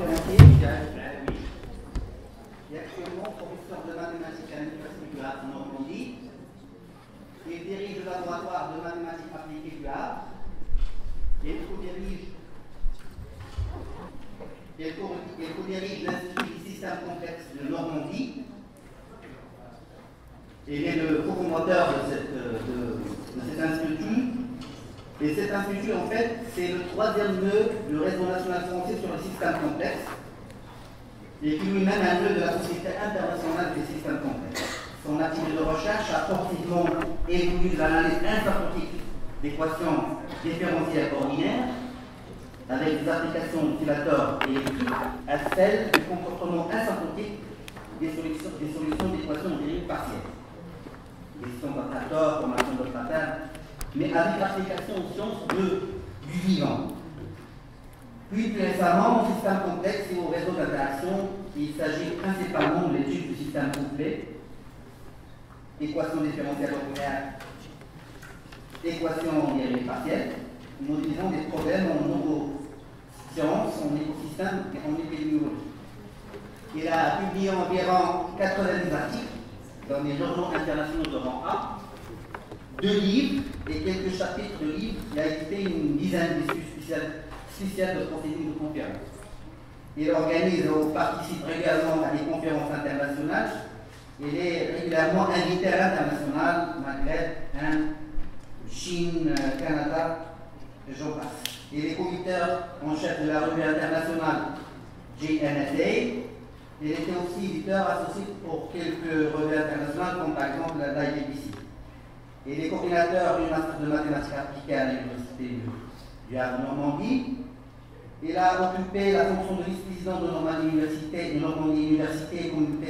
conférencier, Michael Alaoui, qui est actuellement professeur de mathématiques à l'Université du Havre en Normandie. Il dirige le laboratoire de mathématiques appliquées du Havre. Il co-dirige l'Institut du système complexe de Normandie. Il est le cofondateur de cet institut. Et cet institut, en fait, c'est le troisième nœud du réseau national français sur le système complexe, et qui lui-même est un nœud de la Société internationale des systèmes complexes. Son activité de recherche a progressivement évolué de l'analyse infacotique d'équations différentielles ordinaires, avec des applications oscillateurs et électriques, à celle du comportement asymptotique des solutions d'équations en dérive partielle. Gestion d'opérateurs, formation d'opérateurs, mais avec l'application aux sciences du vivant. Puis plus récemment, au système complexe et au réseau d'interaction, il s'agit principalement de l'étude du système complet, équations différentielles ordinaires, équations en dérive partielle, modélisant des problèmes en neurosciences, en écosystème et en épidémiologie. Il a publié environ 90 articles dans les journaux internationaux de rang A, 2 livres et quelques chapitres de livres. Il a édité une dizaine d'issues spéciales de procédures de conférences. Il organise ou participe régulièrement à des conférences internationales. Il est régulièrement invité à l'international, Maghreb, Inde, Chine, Canada, et j'en passe. Il est co-éditeur en chef de la revue internationale JNSA. Il était aussi éditeur associé pour quelques revues internationales, comme par exemple la IBC. Il est coordinateur du master de mathématiques appliquées à l'Université du Havre Normandie. Il a occupé la fonction de vice-président de Normandie Université et communauté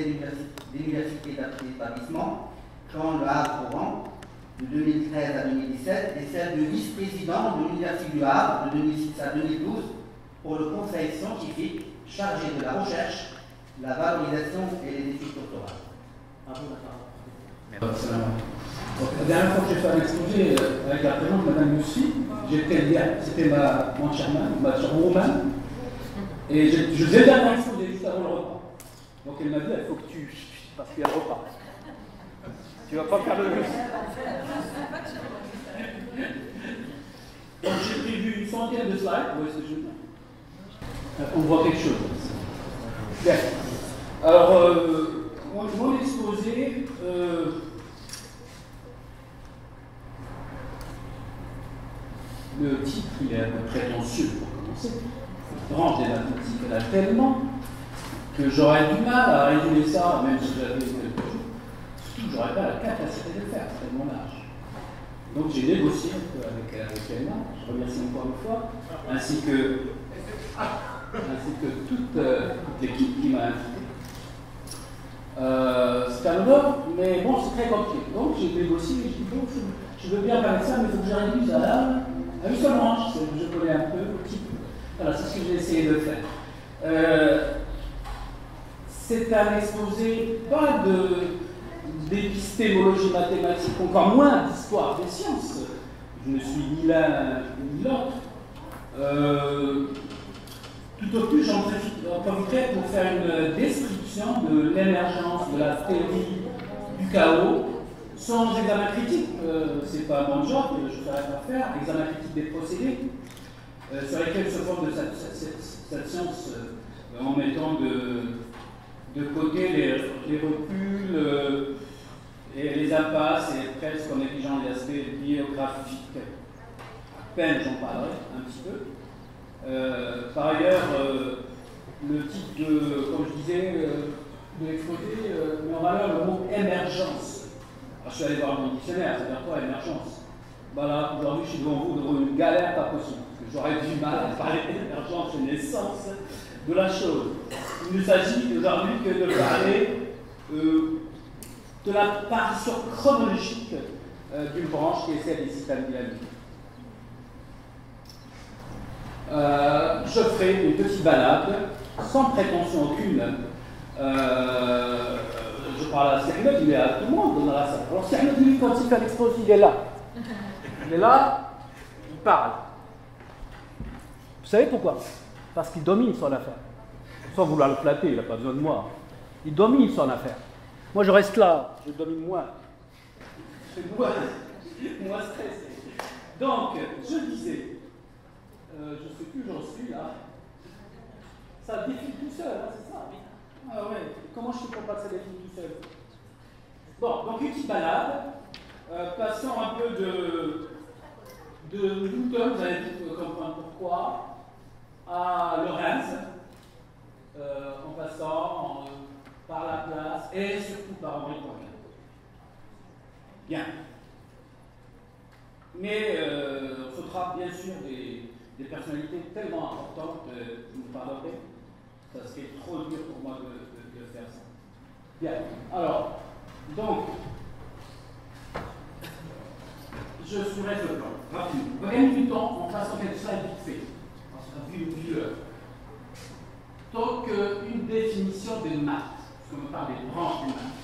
d'université d'établissement, quand le Havre Oran, de 2013 à 2017, et celle de vice-président de l'Université du Havre, de 2006 à 2012, pour le conseil scientifique chargé de la recherche, la valorisation et les études doctorales. À vous la parole. La dernière fois que j'ai fait un exposé avec la présence de Mme Moussi, c'était mon chairman, ma chairwoman, et je faisais bien un exposé juste avant le repas. Donc elle m'a dit, il faut que tu... parce qu'il y a le repas. Tu vas pas faire le... Donc j'ai prévu une centaine de slides. On voit quelque chose. Bien. Alors, mon exposé... le titre, il est un peu prétentieux pour commencer. Cette branche des mathématiques, elle a tellement que j'aurais du mal à résumer ça, même si j'avais quelques jours. Surtout que j'aurais pas la capacité de le faire, c'est tellement large. Donc j'ai négocié un peu avec Emma, je remercie encore une fois, ainsi que toute l'équipe qui m'a invité. C'est un honneur, mais bon, c'est très compliqué. Donc j'ai négocié, et je dis bon, je veux bien parler de ça, mais il faut que je réduise à une seule branche, je connais un peu, un petit peu. Voilà, c'est ce que j'ai essayé de faire. C'est un exposé, pas d'épistémologie mathématique, encore moins d'histoire des sciences. Je ne suis ni l'un ni l'autre. Tout au plus, j'en profiterai pour faire une description de l'émergence de la théorie du chaos, sans examen critique, c'est pas mon job, je ne saurais pas faire, examen critique des procédés, sur lesquels se forme cette science en mettant de côté les reculs et les impasses et presque en négligeant les aspects biographiques. À peine j'en parlerai un petit peu. Par ailleurs, le type comme je disais, de l'exposé met en valeur le mot émergence. Alors, je suis allé voir mon dictionnaire, c'est-à-dire quoi, émergence? Voilà, aujourd'hui je suis devant vous devant une galère pas possible, parce que j'aurais du mal à parler d'émergence et l'essence de la chose. Il ne s'agit aujourd'hui que de parler de l'apparition chronologique d'une branche qui est celle des systèmes dynamiques. Je ferai une petite balade, sans prétention aucune. Je parle à Cernod, il est à tout le monde dans la salle. Alors Cernod, lui, quand il fait l'exposé, il est là. Il est là, il parle. Vous savez pourquoi? Parce qu'il domine son affaire. sans vouloir le flatter, il n'a pas besoin de moi. Il domine son affaire. Moi, je reste là, je domine moins. Je suis moins stressé. Donc, je disais, je ne sais plus où j'en suis là. Ça défile tout seul, hein, c'est ça? Ah ouais, comment je fais pour pas que ça défile tout seul? Bon, donc une petite balade. Passons un peu de Newton, vous allez comprendre pourquoi, à Lorenz, en passant par la place et surtout par Henri Poincaré. Bien. Mais on sautera bien sûr des personnalités tellement importantes, vous me pardonnerez, ça serait trop dur pour moi de faire ça. Bien. Alors, donc, je soumets le plan, rapidement. On va gagner du temps en faisant quelque chose vite fait. Parce qu'on a vu une heure. Donc, une définition des maths. Parce qu'on me parle des branches des maths.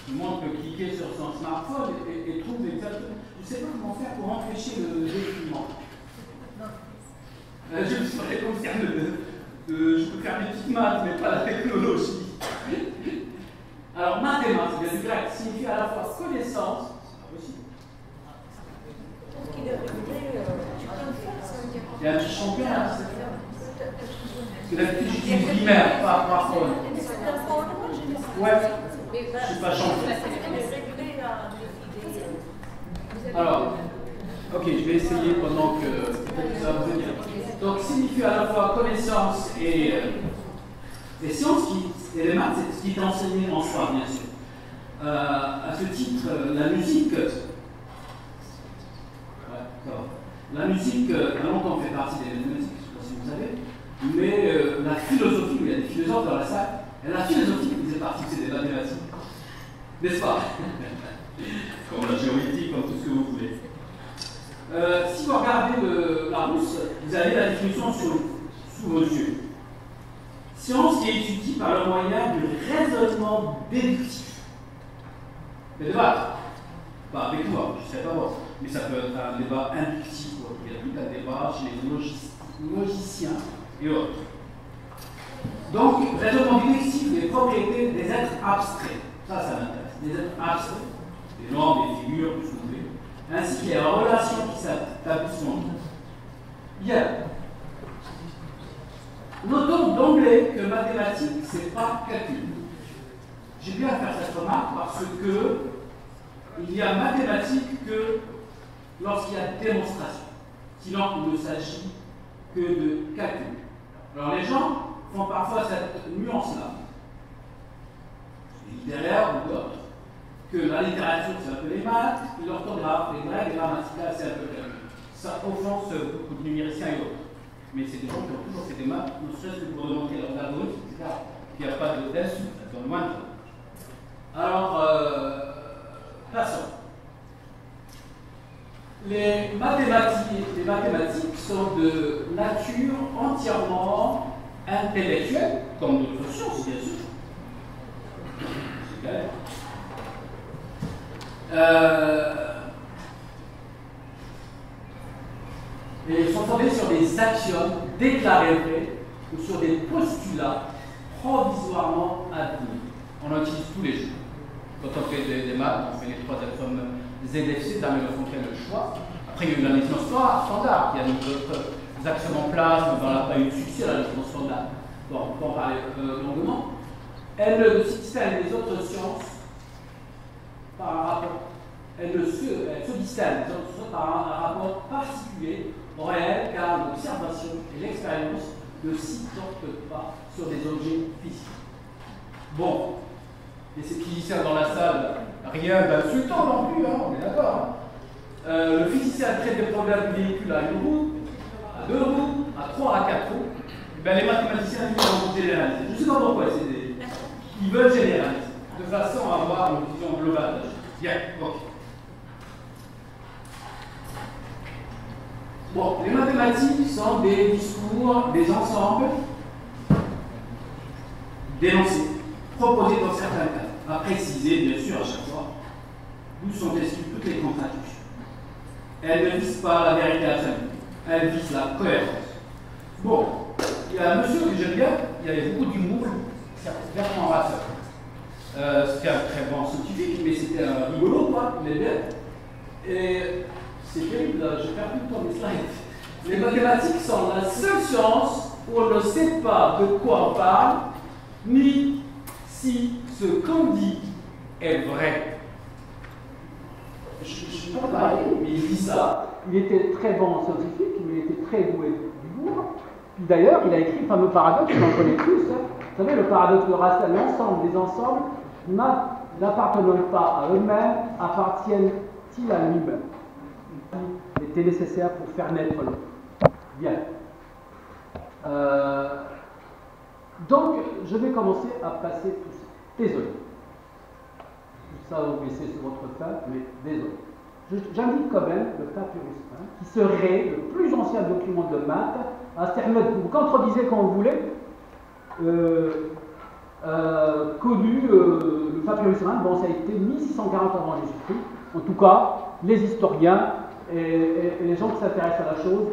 Tout le monde peut cliquer sur son smartphone et trouve exactement. Je ne sais pas comment faire pour empêcher le défilement. Je me serais concerné je peux faire des petites maths, mais pas la technologie. Alors, mathématiques, c'est du grec, signifie à la fois connaissance, c'est pas possible. Il y a un petit champion là, c'est ça. Parce que d'habitude, j'utilise primaire, pas smartphone. Ouais, je ne suis pas champion. Alors, ok, je vais essayer pendant que ça va venir. Donc, signifie à la fois connaissance et sciences, et les maths, c'est ce qui est enseigné en soi, bien sûr. À ce titre, la musique, la musique a longtemps fait partie des mathématiques, je ne sais pas si vous savez, mais la philosophie, où il y a des philosophes dans la salle, et la philosophie faisait partie de ces mathématiques. N'est-ce pas? Comme la géométrie, comme tout ce que vous voulez. Si vous regardez la rousse, vous avez la définition sous vos yeux. Science qui est étudiée par le moyen du raisonnement déductif. Le débat, pas avec moi, je ne sais pas moi, mais ça peut être un débat inductif, il y a tout un débat chez les logiciens et autres. Donc, raisonnement déductif des propriétés des êtres abstraits. Ça m'intéresse. Des êtres abstraits, des normes, des figures, tout ce que vous voulez, ainsi qu'il y a une relation qui s'établissent entre eux. Bien. Notons d'emblée que mathématiques, ce n'est pas calcul. J'ai bien à faire cette remarque parce que il y a mathématiques que lorsqu'il y a démonstration. Sinon, il ne s'agit que de calcul. Alors les gens font parfois cette nuance-là, littéraire ou d'autres, que la littérature c'est un peu les maths, l'orthographe, les règles grammaticales c'est un peu calcul. Ça offense beaucoup de numériciens et autres. Mais c'est des gens qui ont toujours fait des maths, ne serait-ce que pour démontrer leurs algorithmes, etc. Il n'y a pas d'insulte, dans le moindre. Alors, passons. Les mathématiques sont de nature entièrement intellectuelle, comme d'autres sciences, bien sûr. C'est galère. Et ils sont fondés sur des axiomes déclarés vrais ou sur des postulats provisoirement admis. On en utilise tous les jours. Quand on fait des maths, on fait les trois axiomes ZFC, de la manière dont on fait le choix. Après, il y a eu la définition standard, il y a d'autres axiomes en place, mais on n'a pas eu de succès à la définition standard. Bon, on peut en parler longuement. Elle se distingue des autres sciences par un rapport. Elle se distingue des autres sciences par un rapport particulier au réel, car l'observation et l'expérience ne s'y portent pas sur des objets physiques. Bon, et ces physiciens dans la salle, rien d'insultant non plus, hein, on est d'accord. Hein. Le physicien traite des problèmes du véhicule à une roue, à deux roues, à trois, à quatre roues. Ben, les mathématiciens vont généraliser. Je ne sais pas pourquoi, ils veulent généraliser, de façon à avoir une vision globale. Bien, ok. Bon, les mathématiques sont des discours, des ensembles d'énoncés, proposés dans certains cas, à préciser bien sûr à chaque fois d'où sont issues toutes les contradictions. Elles ne visent pas la vérité absolue, elles visent la cohérence. Bon, il y a un monsieur que j'aime bien, il avait beaucoup d'humour, Bertrand Russell. C'était un très bon scientifique, mais c'était un rigolo, quoi, il est bien. Et c'est terrible, j'ai perdu le temps des slides. Les mathématiques sont la seule science où on ne sait pas de quoi on parle, ni si ce qu'on dit est vrai. Je ne peux pas parler, mais il dit ça. Il était très bon scientifique, mais il était très doué d'humour. Puis d'ailleurs, il a écrit le fameux paradoxe, on en connaît tous. Hein. Vous savez, le paradoxe de Russell, l'ensemble des ensembles n'appartenant pas à eux-mêmes, appartiennent-ils à lui-même. Il était nécessaire pour faire naître l'autre. Bien. Donc, je vais commencer à passer tout ça. Désolé. Ça, vous laissez sur votre feuille, mais désolé. J'indique quand même le papyrus 1, qui serait le plus ancien document de maths. Vous contredisez quand vous voulez. Connu, le papyrus 1, bon, ça a été 1640 avant Jésus-Christ. En tout cas, les historiens et les gens qui s'intéressent à la chose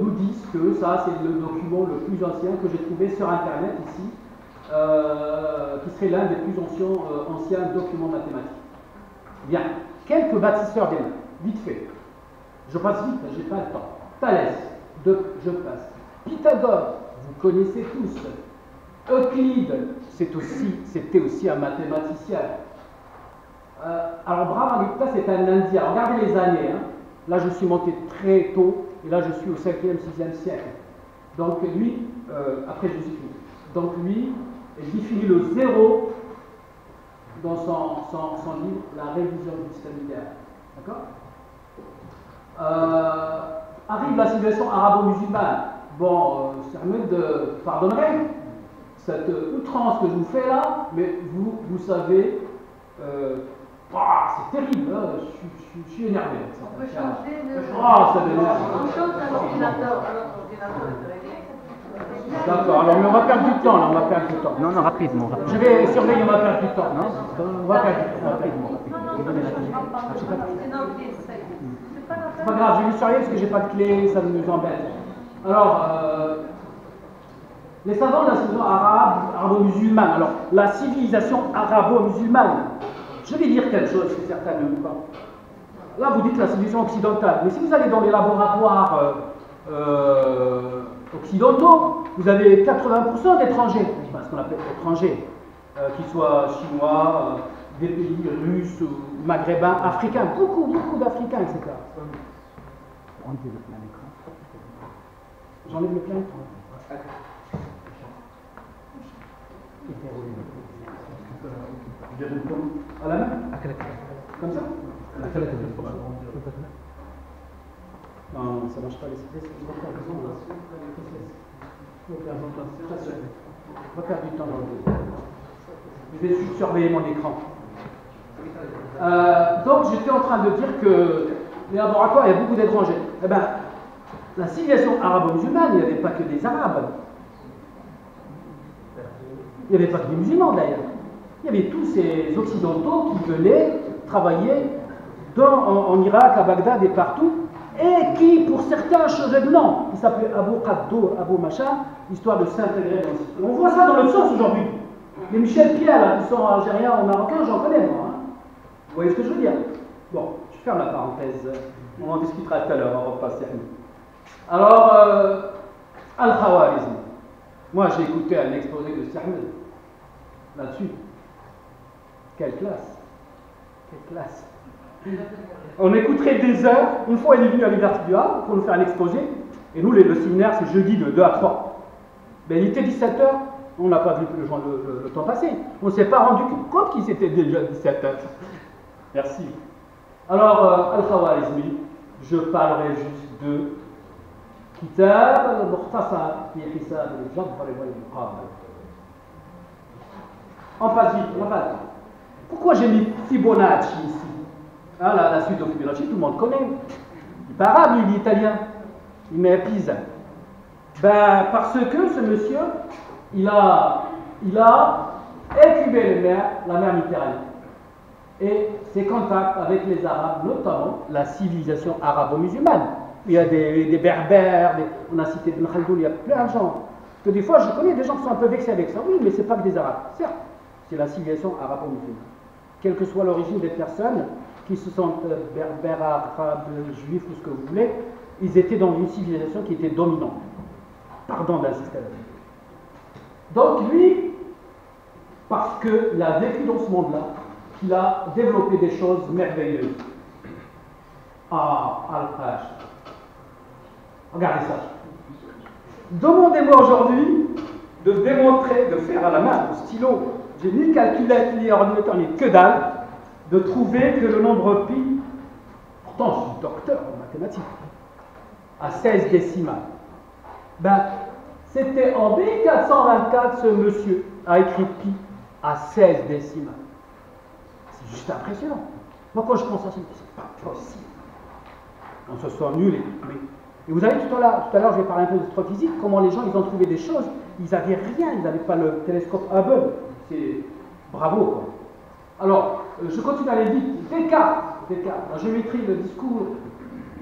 nous disent que ça, c'est le document le plus ancien que j'ai trouvé sur Internet ici, qui serait l'un des plus anciens documents mathématiques. Bien, quelques bâtisseurs des mains, vite fait. Je passe vite, j'ai pas le temps. Thalès, je passe. Pythagore, vous connaissez tous. Euclide, c'était aussi un mathématicien. Alors Brahmagupta, c'est un Indien. Regardez les années. Hein. Là, je suis monté très tôt, et là, je suis au 5e, 6e siècle. Donc lui, après Jésus-Christ. Donc lui, il définit le zéro dans son livre La révision du système idéal. D'accord. Arrive la civilisation arabo-musulmane. Bon, Sermed pardonnerait cette outrance que je vous fais là, mais vous savez, c'est terrible, hein, je suis énervé. On peut changer de... Ça m'énerve. On change un ordinateur, alors l'ordinateur est réglé. D'accord, alors mais on va perdre du temps là, on va perdre du temps. Non, non, rapidement. Je vais surveiller, on va perdre du temps. Non, on va perdre du temps. Rapidement. C'est pas grave, je vais surveiller parce que j'ai pas de clé, ça nous embête. Alors, les savants de la civilisation arabo-musulmane. Alors, la civilisation arabo-musulmane. Je vais dire quelque chose que certains n'aiment pas. Là, vous dites la civilisation occidentale. Mais si vous allez dans les laboratoires occidentaux, vous avez 80% d'étrangers. Enfin, ce qu'on appelle étrangers. Qu'ils soient chinois, des pays russes, maghrébins, africains. Beaucoup d'Africains, etc. Enlevez le plein écran. J'enlève le plein écran. À la main? Comme ça? Non, ça ne marche pas. On va perdre du temps dans le deux. Je vais juste surveiller mon écran. Donc j'étais en train de dire que les laboratoires, il y a beaucoup d'étrangers. Eh bien, la civilisation arabo-musulmane, il n'y avait pas que des Arabes. Il n'y avait pas que des musulmans d'ailleurs. Il y avait tous ces occidentaux qui venaient travailler en Irak, à Bagdad et partout, et qui, pour certains, changeaient de nom. Ils s'appelaient Abou Qaddour, Abou Machin, histoire de s'intégrer dans le système. On voit ça dans l'autre sens aujourd'hui. Les Michel Pierre, là, qui sont algériens ou marocains, j'en connais, moi. Hein. Vous voyez ce que je veux dire? Bon, je ferme la parenthèse. On en discutera tout à l'heure, on va repasser à nous. Alors, Al-Khawarizmi. Moi, j'ai écouté un exposé de Sermed là-dessus. Quelle classe! Quelle classe! On écouterait des heures. Une fois, il est venu à l'Université du Havre pour nous faire un exposé. Et nous, le séminaire, c'est jeudi de 2 à 3. Ben, il était 17h. On n'a pas vu le temps passer. On ne s'est pas rendu compte qu'il s'était déjà 17h. Merci. Alors, Al-Khawarizmi, je parlerai juste de Kitab al-Mukhtasar fi Hisab al-Jabr wal-Muqabala. On passe vite, on n'a pas le temps. Pourquoi j'ai mis Fibonacci ici? Hein, la suite au Fibonacci, tout le monde connaît. Il n'est pas arabe, il est italien. Il met Pisa. Ben, parce que ce monsieur, il a incubé la mer Méditerranée. Et ses contacts avec les Arabes, notamment la civilisation arabo-musulmane. il y a des berbères, on a cité Ibn Khaldoun, il y a plein de gens. Que des fois, je connais des gens qui sont un peu vexés avec ça. Oui, mais c'est pas que des Arabes. Certes, c'est la civilisation arabo-musulmane. Quelle que soit l'origine des personnes qui se sentent berbères, arabes, juifs ou ce que vous voulez, ils étaient dans une civilisation qui était dominante. Pardon d'insister là-dessus. Donc lui, parce qu'il a vécu dans ce monde-là, qu'il a développé des choses merveilleuses. Ah, Al-Hajj. Regardez ça. Demandez-moi aujourd'hui de démontrer, de faire à la main, au stylo, j'ai ni calculette, ni ordinateur, ni que dalle, de trouver que le nombre pi, pourtant je suis docteur en mathématiques, à 16 décimales. Ben, c'était en 1424, ce monsieur a écrit pi à 16 décimales. C'est juste impressionnant. Moi, quand je pense à ça, je me dis, c'est pas possible. On se sent nul et vous avez tout à l'heure, je vais parler un peu d'astrophysique, comment les gens, ils ont trouvé des choses, ils n'avaient rien, ils n'avaient pas le télescope Hubble. C'est bravo, quoi. Alors, je continue à aller vite. Descartes, la géométrie, le discours,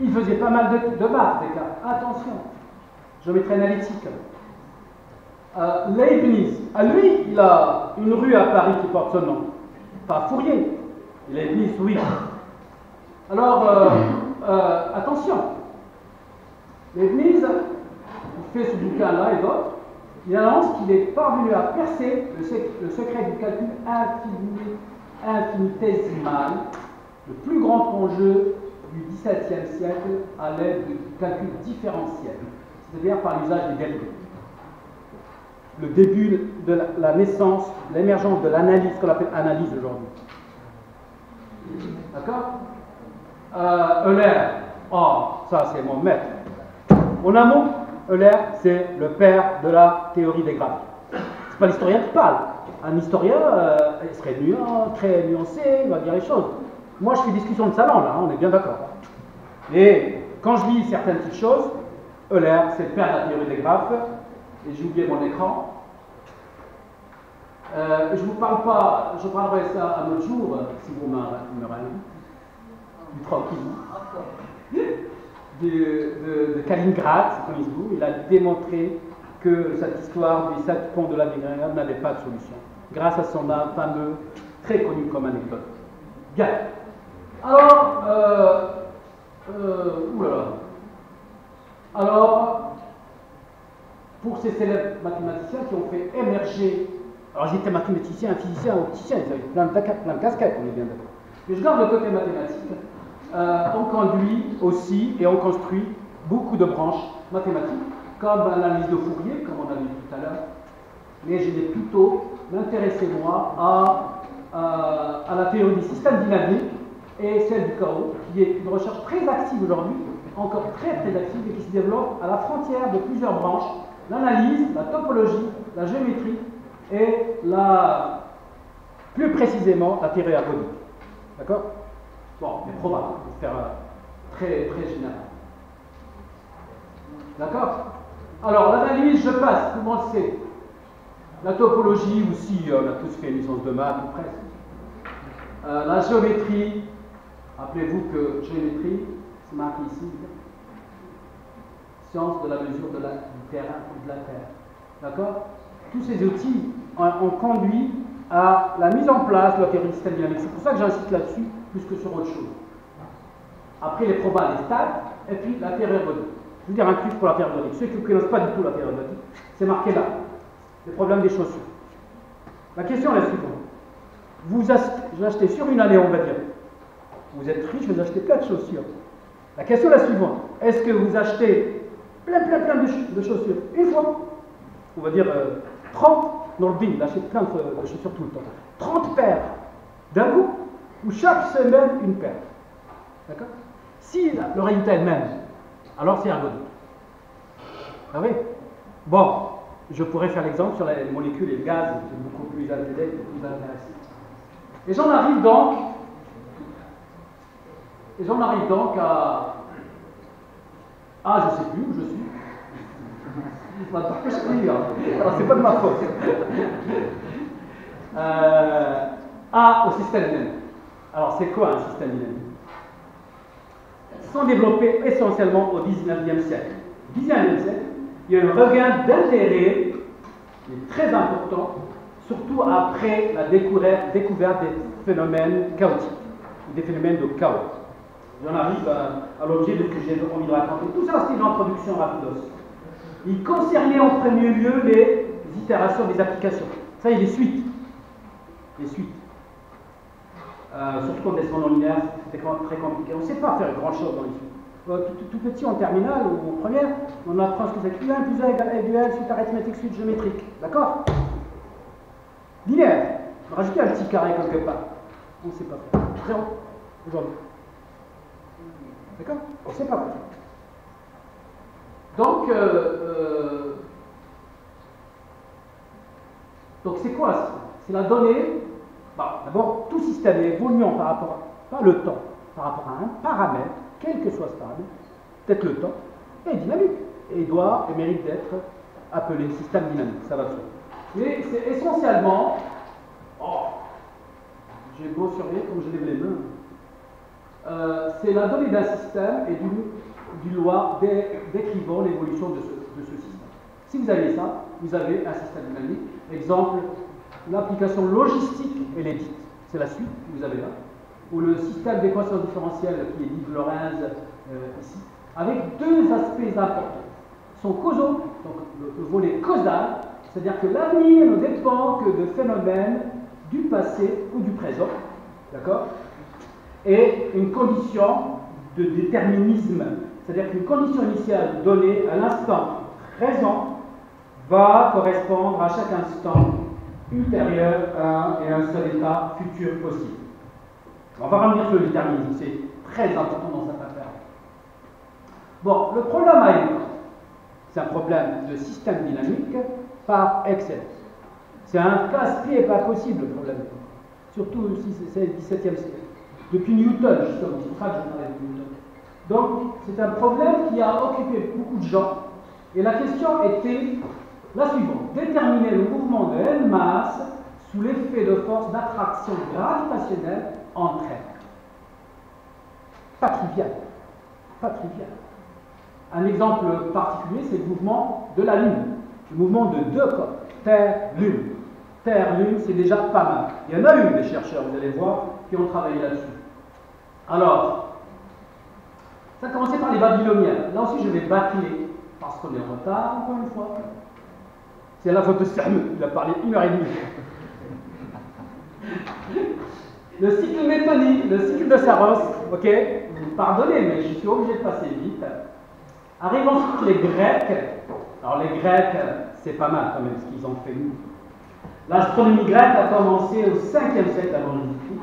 il faisait pas mal de maths, Descartes. Attention, géométrie analytique. Leibniz, lui, il a une rue à Paris qui porte son nom. Pas Fourier. Leibniz, oui. Alors, attention. Leibniz, il fait ce bouquin-là et d'autres. Il annonce qu'il est parvenu à percer le secret du calcul infinitésimal, le plus grand enjeu du XVIIe siècle à l'aide du calcul différentiel, c'est-à-dire par l'usage des dérivés. Le début de la naissance, l'émergence de l'analyse, ce qu'on appelle analyse aujourd'hui. D'accord? Euler, oh, ça c'est mon maître. En amont, Euler, c'est le père de la théorie des graphes. C'est pas l'historien qui parle. Un historien, il serait très nuancé, il va dire les choses. Moi, je fais discussion de salon, là, on est bien d'accord. Et quand je lis certaines petites choses, Euler, c'est le père de la théorie des graphes, et j'ai oublié mon écran. Je ne vous parle pas, je parlerai ça un autre jour, si vous me tranquillement. De Kaliningrad, connaissez-vous, il a démontré que cette histoire des 7 ponts de la Kaliningrad n'avait pas de solution, grâce à son fameux, très connu comme anecdote. Bien. Alors, alors, pour ces célèbres mathématiciens qui ont fait émerger, alors ils étaient mathématiciens, physiciens, opticiens, ils avaient plein de casquettes, on est bien d'accord. Mais je garde le côté mathématique. On conduit aussi et on construit beaucoup de branches mathématiques, comme l'analyse de Fourier, comme on a vu tout à l'heure. Mais je vais plutôt m'intéresser, moi, à la théorie des systèmes dynamiques et celle du chaos, qui est une recherche très active aujourd'hui, encore très active, et qui se développe à la frontière de plusieurs branches, l'analyse, la topologie, la géométrie et plus précisément la théorie ergodique. D'accord? Bon, mais probable, pour faire très général. D'accord? Alors, l'analyse, je passe, tout le monde sait. La topologie aussi, on a tous fait une licence de maths, ou presque. La géométrie, rappelez-vous que géométrie, c'est marqué ici, science de la mesure du terrain ou de la Terre. D'accord? Tous ces outils ont conduit à la mise en place de la théorie du système dynamique. C'est pour ça que j'insiste là-dessus, plus que sur autre chose. Après les probas, les stades, et puis la théorie ergodique. Je vais dire un truc pour la théorie ergodique. Ceux qui ne connaissent pas du tout la théorie ergodique, c'est marqué là. Les problèmes des chaussures. La question est la suivante. Vous achetez sur une année, on va dire. Vous êtes riche, vous achetez plein de chaussures. La question est la suivante. Est-ce que vous achetez plein de chaussures une fois? On va dire 30. Nordin, il achète plein de chaussures tout le temps. 30 paires d'un coup, ou chaque semaine une paire. D'accord? Si le résultat est le même, alors c'est ergodique. Ah oui? Bon, je pourrais faire l'exemple sur les molécules et le gaz, c'est beaucoup plus intéressant. Et j'en arrive donc à... Ah, je ne sais plus où je suis. Alors, c'est pas de ma faute. Au système dynamique. Alors, c'est quoi un système dynamique? sont développées essentiellement au XIXe siècle. Au XIXe siècle, il y a eu un regain d'intérêt très important, surtout après la découverte des phénomènes chaotiques, des phénomènes de chaos. J'en arrive à l'objet de ce que j'ai envie de raconter. Tout ça, c'est une introduction rapide. Il concernait en premier lieu les itérations des applications. Ça, il y a des suites. Les suites. Surtout comme des non linéaires, c'était très compliqué. On ne sait pas faire grand-chose dans les suites. Tout petit en terminale ou en première, on apprend ce que c'est Q1 plus 1 égale L duel, suite arithmétique, suite géométrique. D'accord? Linéaire. Rajouter un petit carré quelque part. On ne sait pas faire. Zéro. Aujourd'hui. D'accord? On ne sait pas faire. Donc c'est quoi ça? C'est la donnée. Bon, d'abord, tout système est évoluant par rapport à, pas le temps, par rapport à un paramètre, quel que soit ce paramètre, peut-être le temps, est dynamique. Et il doit et mérite d'être appelé système dynamique, ça va de soi. Mais c'est essentiellement, j'ai beau surveiller comme je lève les mains, c'est la donnée d'un système et d'une loi décrivant l'évolution de ce système. Si vous avez ça, vous avez un système dynamique. Exemple, l'application logistique, elle est dite. C'est la suite que vous avez là. Ou le système d'équation différentielle qui est dit de Lorentz ici, avec deux aspects importants. Ils sont causaux, donc le volet causal, c'est-à-dire que l'avenir ne dépend que de phénomènes du passé ou du présent, d'accord? Et une condition de déterminisme, c'est-à-dire qu'une condition initiale donnée à l'instant présent va correspondre à chaque instant ultérieur à un et un seul état futur possible. On va revenir sur le déterminisme, c'est très important dans cette affaire. Bon, le problème à évoquer, c'est un problème de système dynamique par excellence. C'est un casse-pied pas possible, le problème. Surtout si c'est le XVIIe siècle. Depuis Newton, justement, c'est pour ça que je parlais de Newton. Donc, c'est un problème qui a occupé beaucoup de gens. Et la question était la suivante. Déterminer le mouvement de n masse sous l'effet de force d'attraction gravitationnelle entre elles. Pas trivial. Pas trivial. Un exemple particulier, c'est le mouvement de la Lune. Le mouvement de deux corps, Terre-Lune. Terre-Lune, c'est déjà pas mal. Il y en a eu des chercheurs, vous allez voir, qui ont travaillé là-dessus. Alors, ça a commencé par les Babyloniens. Là aussi, je vais bâcler, parce qu'on est en retard, encore une fois. C'est la faute de Samuel, il a parlé 1h30. Le cycle métonique, le cycle de Saros, ok, vous pardonnez, mais je suis obligé de passer vite. Arrivent ensuite les Grecs. Alors les Grecs, c'est pas mal quand même ce qu'ils ont fait nous. L'astronomie grecque a commencé au 5e siècle avant Jésus-Christ,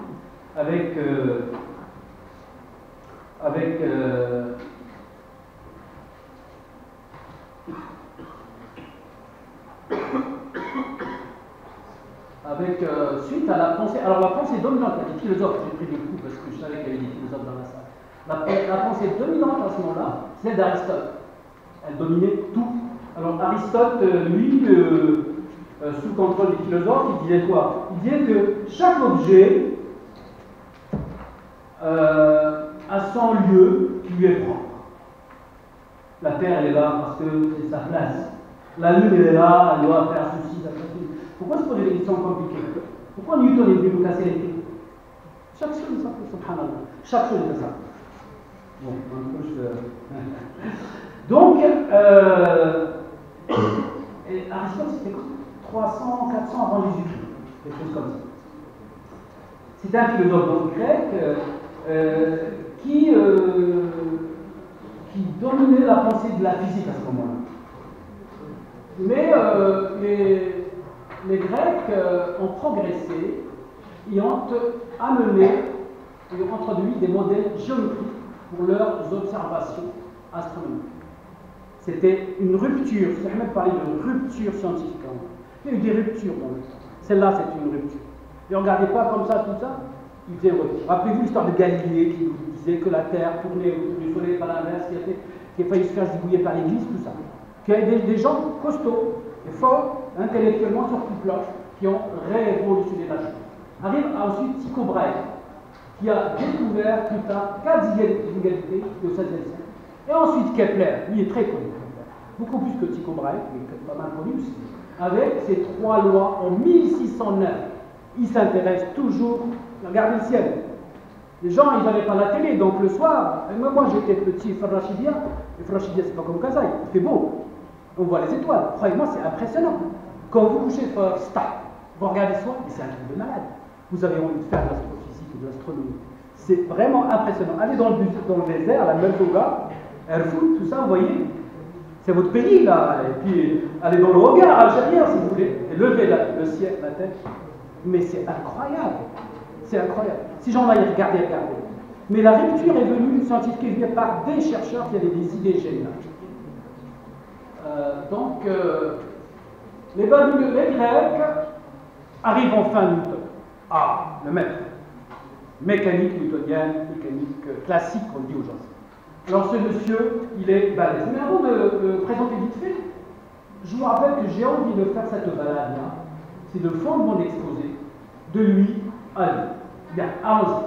suite à la pensée. Alors la pensée dominante, il y a des philosophes, j'ai pris des coups parce que je savais qu'il y avait des philosophes dans la salle. La pensée dominante à ce moment-là, c'est d'Aristote. Elle dominait tout. Alors Aristote, lui, sous contrôle des philosophes, il disait quoi? Il disait que chaque objet a son lieu qui lui est propre. La Terre, elle est là parce que c'est sa place. La Lune, elle est là, elle doit faire ceci, ça, ceci. Pourquoi se poser des questions compliquées? Pourquoi Newton est venu nous casser les pieds? Chaque chose est ça, subhanallah. Chaque chose est ça. Bon, un peu je... Donc, Aristote, c'était 300, 400 avant Jésus-Christ, quelque chose comme ça. C'était un philosophe grec qui dominait la pensée de la physique à ce moment-là. Mais les Grecs ont progressé et ont amené et ont introduit des modèles géométriques pour leurs observations astronomiques. C'était une rupture, je n'ai même parlé de rupture scientifique. Il y a eu des ruptures dans le temps. Celle-là, c'est une rupture. Et on ne regardait pas comme ça, tout ça, il faisait une rupture. Rappelez-vous l'histoire de Galilée qui nous disait que la Terre tournait autour du Soleil par l'inverse, qui a failli se faire zigouiller par l'Église, tout ça. Qu'il y a des gens costauds et forts, intellectuellement sur tout plan, qui ont révolutionné la chose. Arrive ensuite Tycho Brahe, qui a découvert plus tard 4 inégalités au XVIe siècle. Et ensuite Kepler, lui est très connu, beaucoup plus que Tycho Brahe, qui est pas mal connu aussi, avec ses 3 lois en 1609. Il s'intéresse toujours, regardez le ciel. Les gens, ils n'avaient pas la télé, donc le soir, et moi j'étais petit Farrachidia, et Farrachidia c'est pas comme Kazaï, il fait beau, on voit les étoiles, croyez-moi c'est impressionnant. Quand vous couchez, vous regardez le soir, mais c'est un truc de malade. Vous avez envie de faire de l'astrophysique ou de l'astronomie. C'est vraiment impressionnant. Allez dans le désert, la Meltoga, Erfout, tout ça, vous voyez, c'est votre pays là, et puis allez dans le regard algérien si vous voulez, et levez le ciel, la tête. Mais c'est incroyable. C'est incroyable. Si j'en ai regardé. Mais la rupture est venue scientifique par des chercheurs qui avaient des idées géniales. Les Grecs arrivent enfin à Newton. Ah, le maître. Mécanique newtonienne, mécanique classique, on dit aujourd'hui. Alors ce monsieur, il est balèze. Mais avant de le présenter vite fait, je vous rappelle que j'ai envie de faire cette balade-là. C'est le fond de mon exposé, de lui à lui. Bien, allons-y.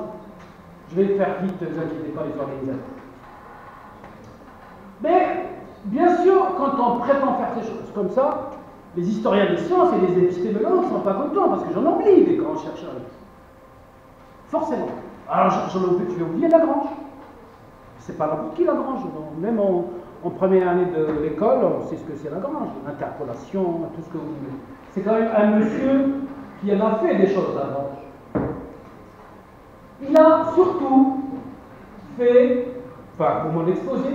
Je vais le faire vite, ne vous inquiétez pas les organisateurs. Mais, bien sûr, quand on prétend faire ces choses comme ça, les historiens des sciences et les épistémologues ne sont pas contents, parce que j'en oublie des grands chercheurs. Forcément. Alors, je vais oublier Lagrange. C'est pas n'importe qui Lagrange. Même en première année de l'école, on sait ce que c'est Lagrange. L'interpolation, tout ce que vous voulez. C'est quand même un monsieur qui en a fait des choses, Lagrange. Il a surtout fait, pour mon exposé,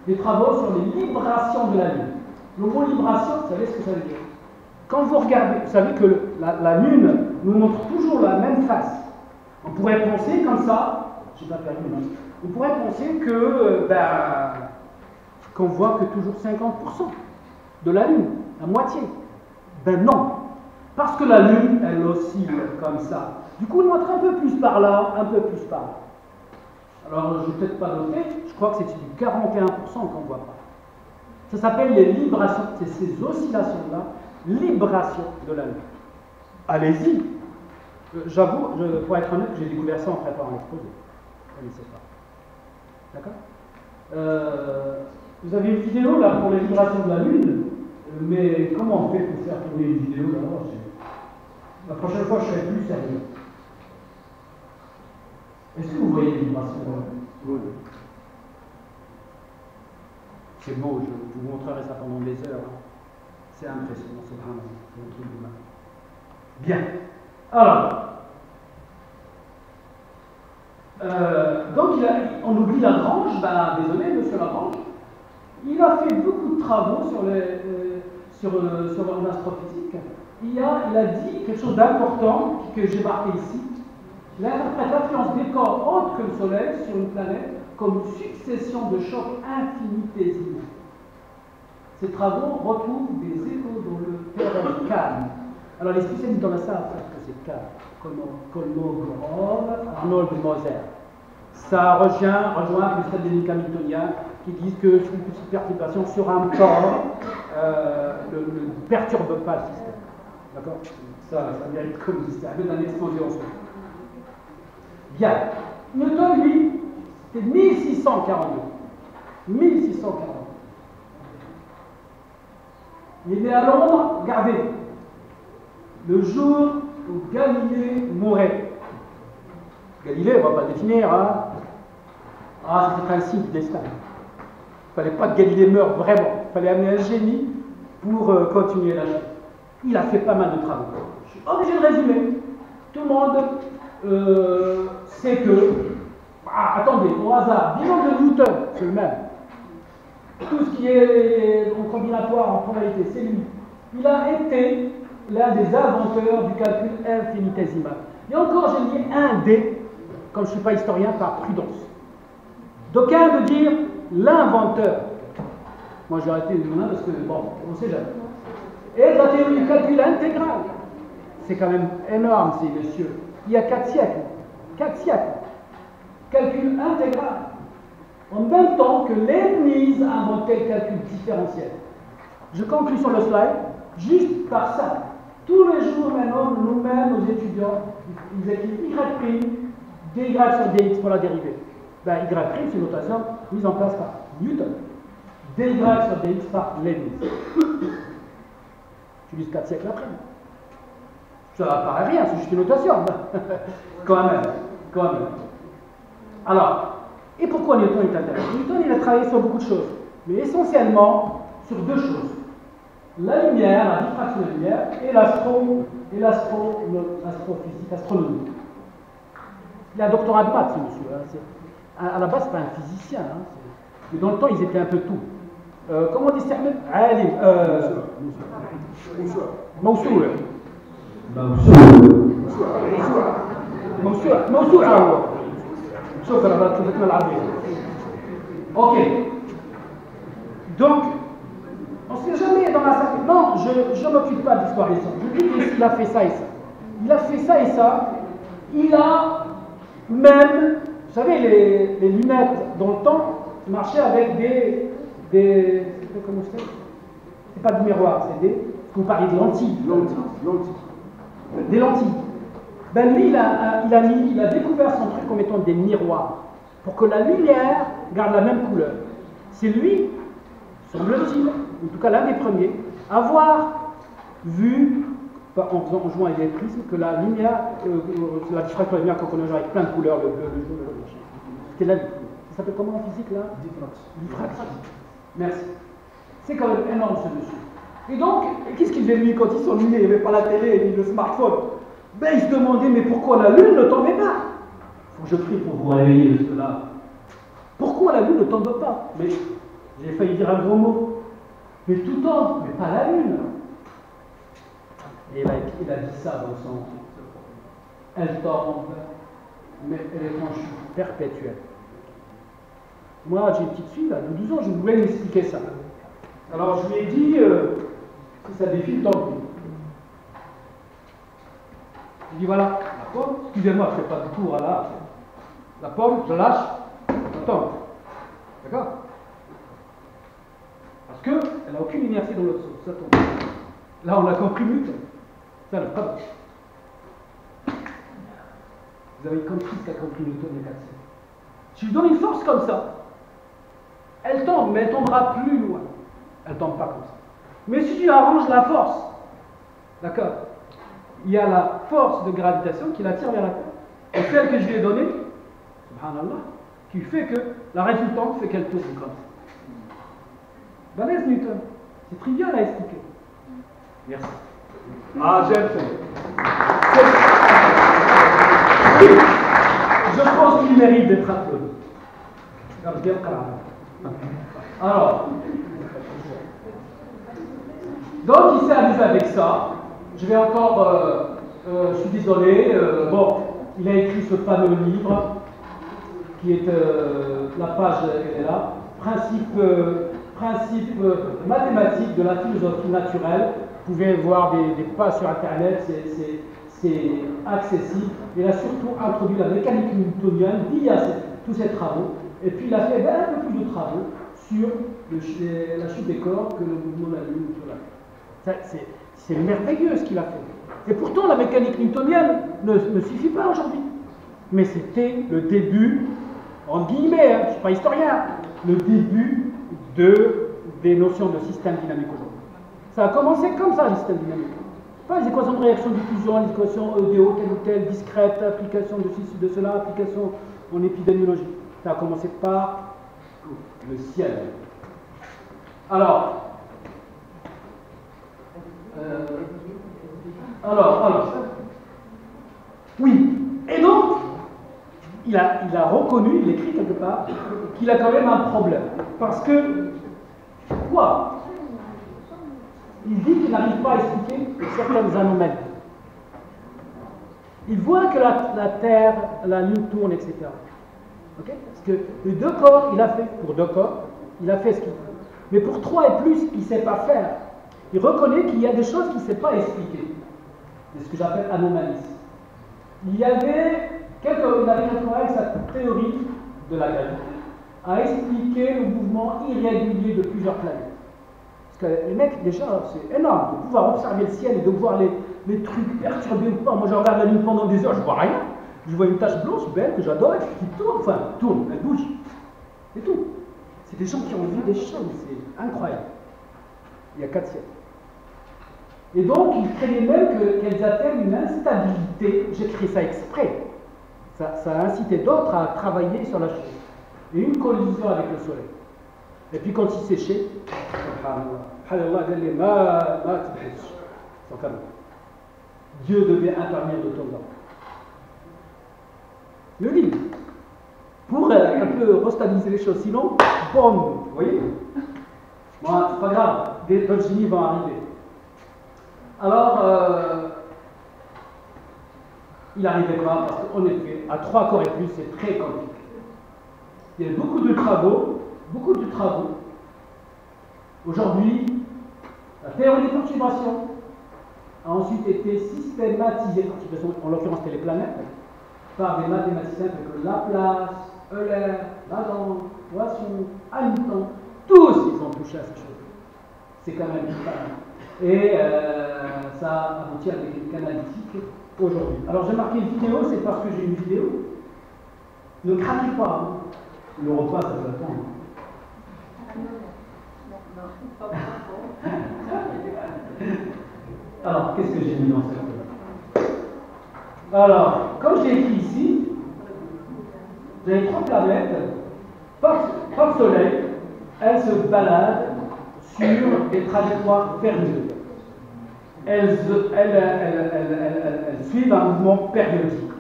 des travaux sur les librations de la Lune. Le mot libration, vous savez ce que ça veut dire? Quand vous regardez, vous savez que la Lune nous montre toujours la même face. On pourrait penser comme ça, j'ai pas perdu, non. On pourrait penser que, qu'on voit que toujours 50% de la Lune, la moitié. Ben non, parce que la Lune, elle oscille comme ça. Du coup, on montre un peu plus par là, un peu plus par là. Alors, je ne vais peut-être pas noter, je crois que c'est du 41% qu'on ne voit pas. Ça s'appelle les librations, c'est ces oscillations-là, librations de la Lune. Allez-y. J'avoue, pour être honnête, j'ai découvert ça en préparant l'exposé. Je ne sais pas. D'accord vous avez une vidéo là pour les vibrations de la Lune, mais comment on fait pour faire tourner une vidéo là? La prochaine fois, je serai plus sérieux. Est-ce que vous voyez les vibrations de la Lune? Oui. C'est beau, je vous montrerai ça pendant des heures. C'est impressionnant, c'est vraiment un truc de mal. Bien. Alors, donc on oublie Lagrange, désolé, monsieur Lagrange, il a fait beaucoup de travaux sur l'astrophysique. Il a dit quelque chose d'important que j'ai marqué ici. Il interprète l'influence des corps autres que le Soleil sur une planète comme une succession de chocs infinitésimaux. Ces travaux retrouvent des échos dans le théorème calme. Alors les spécialistes dans la salle savent que c'est calme. Kolmogorov, Arnold Moser. Ça rejoint le stade des hamiltoniens qui disent que sur une petite perturbation sur un corps ne perturbe pas le système. D'accord? Ça mérite comme système d'un exposé en soi. Bien. Newton, lui, c'était 1642. 1642. Il est né à Londres, regardez, le jour où Galilée mourait. Galilée, on ne va pas le définir, hein. Ah, c'était un signe du destin. Il ne fallait pas que Galilée meure vraiment. Il fallait amener un génie pour continuer la chose. Il a fait pas mal de travaux. Je suis obligé de résumer. Tout le monde sait que... attendez, au hasard, bilan de Newton, c'est le même. Tout ce qui est en combinatoire, en probabilité, c'est lui. Il a été l'un des inventeurs du calcul infinitésimal. Et encore, j'ai mis un D, comme je ne suis pas historien, par prudence. D'aucuns de dire l'inventeur. Moi, j'ai arrêté de dire parce que, bon, on ne sait jamais. Et la théorie du calcul intégral. C'est quand même énorme, ces messieurs. Il y a 4 siècles. 4 siècles. Calcul intégral. En même temps que Leibniz a inventé le calcul différentiel. Je conclue sur le slide, juste par ça. Tous les jours, maintenant, nous-mêmes, nos étudiants, ils écrivent Y', dy sur dx pour la dérivée. Ben, y', c'est une notation mise en place par Newton. dy sur dx par Leibniz. Tu lis 4 siècles après. Ça paraît rien, c'est juste une notation. Quand même. Alors, et pourquoi Newton est intéressant? Newton, il a travaillé sur beaucoup de choses, mais essentiellement sur deux choses. La lumière, la diffraction de la lumière, et l'astrophysique, astronomie. Il a un doctorat de maths, ce monsieur. Hein. À la base, c'est pas un physicien. Hein. Mais dans le temps, ils étaient un peu tout. Comment on dit ça? Alim. موسوعة Ok. Donc, on ne sait jamais dans la salle. Non, je ne m'occupe pas de l'histoire des sciences. Je dis qu'il a fait ça et ça. Il a fait ça et ça. Il a même, vous savez, les lunettes dans le temps marchaient avec comment c'est pas du miroir, c'est des. Vous parlez de lentilles. Des lentilles. Ben lui, il a découvert son truc en mettant des miroirs pour que la lumière garde la même couleur. C'est lui, semble-t-il, en tout cas l'un des premiers, avoir vu, en jouant avec des prismes, que la lumière, la diffraction de la lumière qu'on connaît avec plein de couleurs, le bleu, le jaune, le machin. C'était la. Ça s'appelle comment en physique là? Diffraction. Merci. C'est quand même énorme ce monsieur. Et donc, qu'est-ce qu'il faisait lui quand il s'ennuyait? Il n'y avait pas la télé ni le smartphone. Ben, il se demandait, mais pourquoi la Lune ne tombait pas? Faut que je prie pour vous réveiller, cela. Pourquoi la Lune ne tombe pas? Mais j'ai failli dire un gros mot. Mais tout tombe, mais pas la Lune. Et il a dit ça dans son. Elle tombe, mais elle est en chute perpétuelle. Moi, j'ai une petite fille là, de 12 ans, je voulais lui expliquer ça. Alors je lui ai dit, si ça défile, tant pis. Je lui ai dit, voilà, la pomme, excusez-moi, je ne fais pas de tour à la pomme, je lâche, elle tombe. D'accord? Parce qu'elle n'a aucune inertie dans l'autre sens, ça tombe. Là, on a compris Newton. Ça ne pas. Vous avez compris ce qu'a compris Newton il y a 4 siècles. Si je donne une force comme ça, elle tombe, mais elle tombera plus loin. Elle ne tombe pas comme ça. Mais si tu arranges la force, d'accord, il y a la force de gravitation qui l'attire vers la Terre. Et celle que je lui ai donnée, subhanallah, qui fait que la résultante fait qu'elle tourne comme ça. Balèze Newton. C'est trivial à expliquer. Merci. Ah, j'ai fait. Je pense qu'il mérite d'être applaudi. Alors, donc il s'est amusé avec ça. Je vais encore, je suis désolé, bon, il a écrit ce fameux livre qui est, la page elle est là, principe mathématique de la philosophie naturelle. Vous pouvez voir des pages sur internet, c'est accessible. Il a surtout introduit la mécanique newtonienne via tous ces travaux. Et puis il a fait un peu plus de travaux sur la chute des corps que le mouvement de la Lune sur la Terre. C'est merveilleux ce qu'il a fait. Et pourtant la mécanique newtonienne ne suffit pas aujourd'hui. Mais c'était le début, en guillemets, hein, je ne suis pas historien, le début des notions de système dynamique aujourd'hui. Ça a commencé comme ça, le système dynamique. Pas les équations de réaction diffusion, les équations EDO, telle ou telle, discrète, application de ceci, de cela, application en épidémiologie. Ça a commencé par le ciel. Alors, oui. Et donc, il a reconnu, il écrit quelque part, qu'il a quand même un problème. Parce que, quoi? Il dit qu'il n'arrive pas à expliquer certaines anomalies. Il voit que la Terre, la Lune tourne, etc. Okay? Parce que les deux corps, il a fait, pour deux corps, il a fait ce qu'il veut. Mais pour 3 et plus, il ne sait pas faire. Il reconnaît qu'il y a des choses qu'il ne sait pas expliquer. C'est ce que j'appelle anomalies. Il avait quelques avec sa théorie de la gravité à expliquer le mouvement irrégulier de plusieurs planètes. Parce que les mecs, déjà, c'est énorme de pouvoir observer le ciel et de voir les trucs perturbés ou pas. Moi, je regarde la Lune pendant des heures, je vois rien. Je vois une tache blanche belle que j'adore, qui tourne, elle bouge. C'est tout. C'est des gens qui ont vu des choses, c'est incroyable. Il y a 4 siècles. Et donc, ils craignaient même qu'elles atteignent une instabilité. J'ai créé ça exprès. Ça a incité d'autres à travailler sur la chose. Et une collision avec le soleil. Et puis quand il séchait, Dieu devait intervenir de temps en temps. Le livre. Pour un peu restabiliser les choses. Sinon, boum, vous voyez? Bon, c'est pas grave, d'autres génies vont arriver. Alors, il n'arrivait pas parce qu'en effet, à 3 corps et plus, c'est très compliqué. Il y a beaucoup de travaux. Aujourd'hui, la théorie des perturbations a ensuite été systématisée, en l'occurrence c'était les planètes, par des mathématiciens tels que Laplace, Euler, Lagrange, Poisson, Hamilton. Tous ils ont touché à ces choses. C'est quand même pas. Et ça aboutit à des mécaniques analytiques aujourd'hui. Alors j'ai marqué une vidéo, c'est parce que j'ai une vidéo. Ne craquez pas. Hein. Le repas, ça peut attendre. Alors, qu'est-ce que j'ai mis dans cette vidéo? Alors, comme j'ai écrit ici, j'ai 3 planètes, par le Soleil, elles se baladent sur des trajectoires périodiques. Elles suivent un mouvement périodique.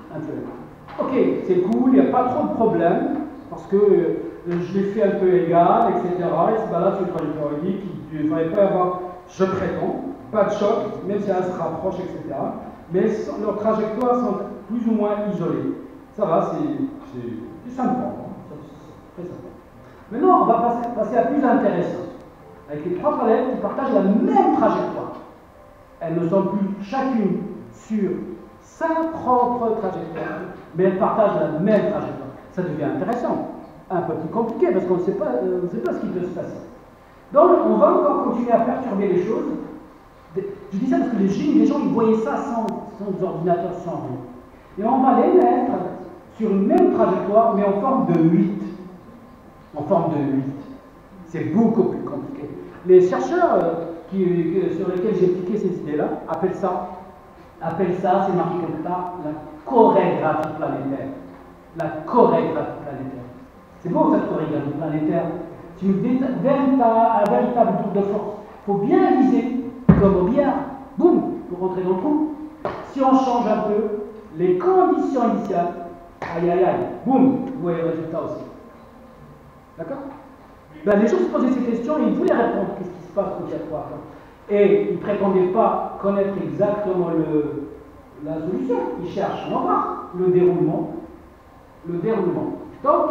Ok, c'est cool, il n'y a pas trop de problème, parce que je les fais un peu égales, etc. Ils se baladent sur une trajectoire périodique, il ne fallait pas avoir, je prétends, pas de choc, même si elles se rapprochent, etc. Mais leurs trajectoires sont plus ou moins isolées. Ça va, c'est sympa. Très sympa. Maintenant, on va passer à plus intéressant. Avec les 3 planètes qui partagent la même trajectoire. Elles ne sont plus chacune sur sa propre trajectoire, mais elles partagent la même trajectoire. Ça devient intéressant. Un peu plus compliqué parce qu'on ne sait pas ce qui peut se passer. Donc, on va encore continuer à perturber les choses. Je dis ça parce que les gens, ils voyaient ça sans ordinateur, sans rien. Et on va les mettre sur une même trajectoire, mais en forme de 8. En forme de 8. C'est beaucoup plus compliqué. Les chercheurs sur lesquels j'ai appliqué ces idées-là appellent ça, c'est marqué comme ça, la chorégraphie planétaire. La chorégraphie planétaire. C'est beau cette chorégraphie planétaire. C'est un véritable tour de force. Il faut bien viser. Comme au billard, boum, pour rentrer dans le trou. Si on change un peu les conditions initiales, aïe aïe aïe, boum, vous voyez le résultat aussi. D'accord? Ben, les gens se posaient ces questions et ils voulaient répondre qu'est-ce qui se passe quand il y a 3 ans. Et ils ne prétendaient pas connaître exactement la solution. Ils cherchent en bas le déroulement. Donc,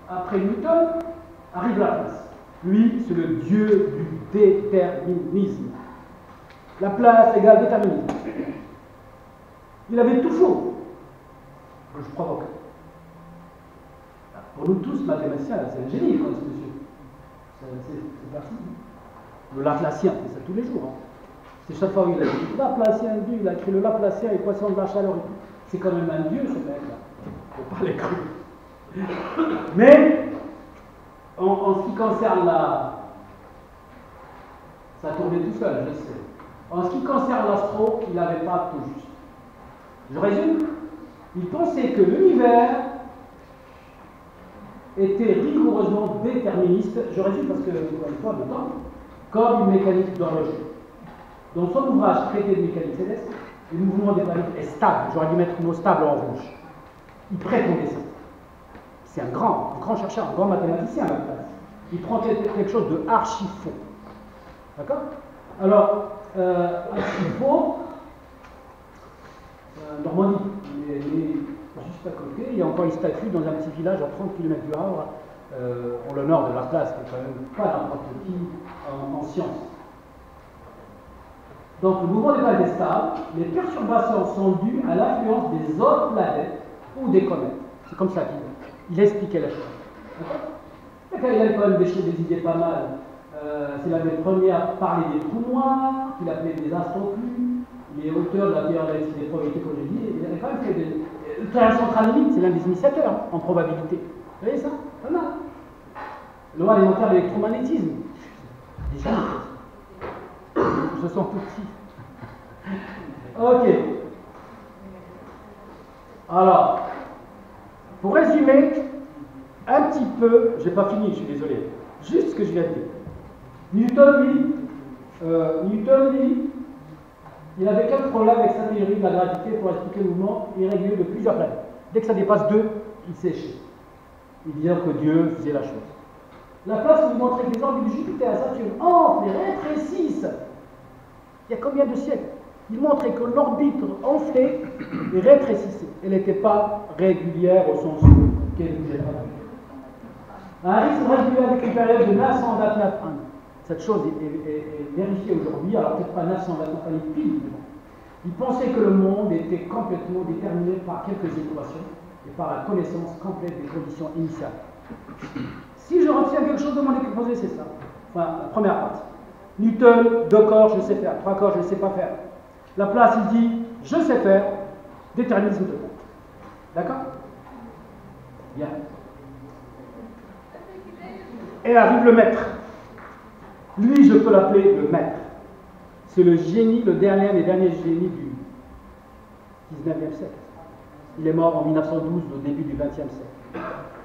après Newton, arrive Laplace. Lui, c'est le dieu du déterminisme. Laplace égale déterminisme. Il avait tout faux. Je provoque. Pour nous tous, mathématiciens, c'est un génie, quoi, ce monsieur. C'est parti. Le Laplacien, fait ça tous les jours. Hein. C'est chaque fois où il a dit Laplacien, Dieu, il a écrit le Laplacien, équation de la chaleur. C'est quand même un dieu, ce mec-là. Il ne faut pas l'écrire. Mais, en ce qui concerne ça tournait tout seul, je sais. En ce qui concerne l'astro, il n'avait pas tout juste. Je résume. Il pensait que l'univers était rigoureusement déterministe. Je résume parce que, encore une fois, le temps, comme une mécanique d'horloger. Dans son ouvrage Traité de mécanique céleste, le mouvement des planètes est stable. J'aurais dû mettre le mot stable en rouge. Il prétendait ça. C'est un grand chercheur, un grand mathématicien à la place. Il prend quelque chose de archi-faux. D'accord? Alors, archi-faux, Normandie, il est juste à côté. Il y a encore une statue dans un petit village à 30 km du Havre, en l'honneur de Laplace, qui est quand même pas n'importe qui en sciences. Donc, le mouvement des planètes est stable. Les perturbations sont dues à l'influence des autres planètes ou des comètes. C'est comme ça qu'il expliquait la chose. D'accord? Il avait quand même des idées pas mal. C'est l'un des premiers à parler des trous noirs, qu'il appelait des astroflux. Il est auteur de la théorie des probabilités, comme je dis. Il avait quand même fait Clarence central limite, c'est l'un des initiateurs en probabilité. Vous voyez ça? Pas mal. Loi élémentaire de l'électromagnétisme. Déjà, ce sont tout petits. Ok. Alors, pour résumer un petit peu, j'ai pas fini, je suis désolé, juste ce que je viens de dire. Newton, lui, il avait quel problème avec sa théorie de la gravité pour expliquer le mouvement irrégulier de plusieurs planètes. Dès que ça dépasse 2, il séchait. Il disait que Dieu faisait la chose. La place où il montrait que les orbites de Jupiter et Saturne enflent et rétrécissent. Il y a combien de siècles? Il montrait que l'orbite enflait et rétrécissait. Elle n'était pas régulière au sens qu'elle bougeait pas. Un rythme régulier avec une période de 929 ans. Cette chose est vérifiée aujourd'hui, alors peut-être pas 929 années pile. Il pensait que le monde était complètement déterminé par quelques équations et par la connaissance complète des conditions initiales. Si je retiens quelque chose de mon exposé, c'est ça. Enfin, la première partie. Newton, 2 corps, je sais faire. 3 corps, je ne sais pas faire. Laplace, il dit, je sais faire. Déterminisme total. D'accord? Bien. Et arrive le maître. Lui, je peux l'appeler le maître. C'est le génie, le dernier des derniers génies du 19e siècle. Il est mort en 1912, au début du 20e siècle.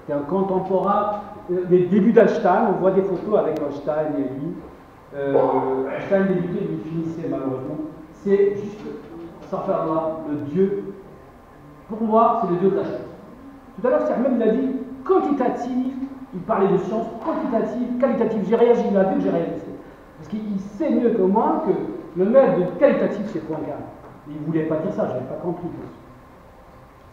C'est un contemporain des débuts d'Einstein. On voit des photos avec Einstein et lui. Einstein débutait, lui finissait malheureusement. C'est juste, sans faire là, le Dieu. Pour moi, c'est le Dieu de la chose. Tout à l'heure, Sermon, il a dit quantitative. Il parlait de science quantitative, qualitative. J'ai réagi, il a vu que j'ai réagi. Parce qu'il sait mieux que moi que le maître de qualitatif, c'est Poincaré. Il ne voulait pas dire ça, je n'avais pas compris.